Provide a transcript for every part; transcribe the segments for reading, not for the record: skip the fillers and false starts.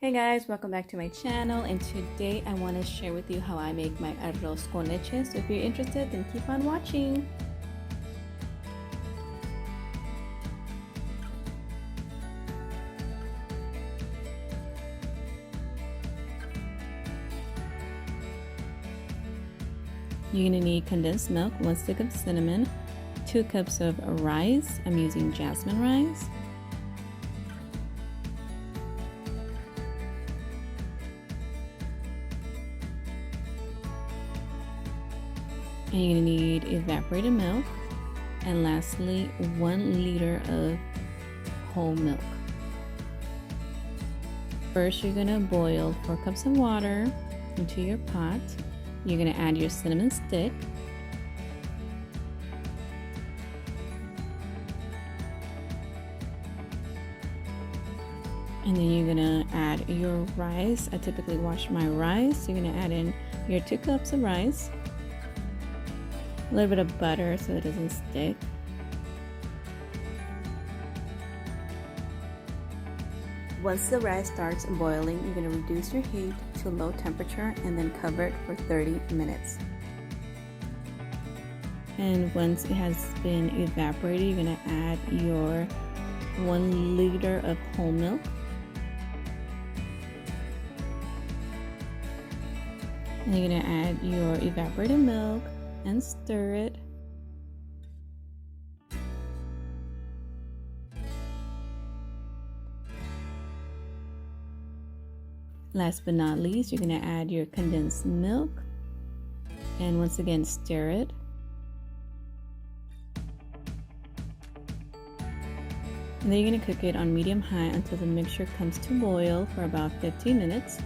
Hey guys, welcome back to my channel, and today I want to share with you how I make my arroz con leche. So if you're interested, then keep on watching. You're going to need condensed milk, 1 stick of cinnamon, 2 cups of rice. I'm using jasmine rice. And you're going to need evaporated milk, and lastly 1 liter of whole milk. First, you're going to boil 4 cups of water into your pot. You're going to add your cinnamon stick, and then you're going to add your rice. I typically wash my rice. You're going to add in your 2 cups of rice, a little bit of butter so it doesn't stick. Once the rice starts boiling, you're going to reduce your heat to low temperature and then cover it for 30 minutes. And once it has been evaporated, you're going to add your 1 liter of whole milk. And you're going to add your evaporated milk and stir it. Last but not least, you're going to add your condensed milk, and once again stir it. And then you're going to cook it on medium-high until the mixture comes to boil for about 15 minutes,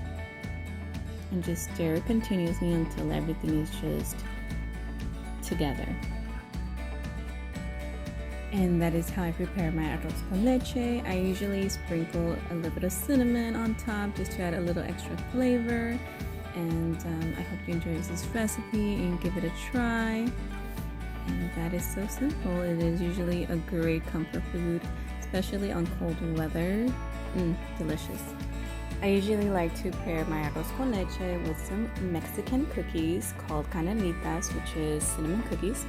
and just stir it continuously until everything is just together. And that is how I prepare my arroz con leche. I usually sprinkle a little bit of cinnamon on top just to add a little extra flavor. And I hope you enjoy this recipe and give it a try. And that is so simple. It is usually a great comfort food, especially on cold weather. Delicious. I usually like to pair my arroz con leche with some Mexican cookies called canelitas, which is cinnamon cookies,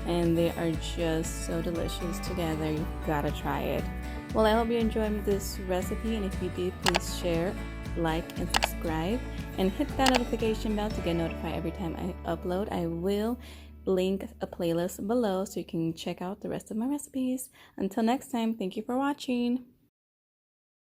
and they are just so delicious together. You gotta try it. Well, I hope you enjoyed this recipe, and if you did, please share, like, and subscribe, and hit that notification bell to get notified every time I upload. I will link a playlist below so you can check out the rest of my recipes. Until next time, thank you for watching.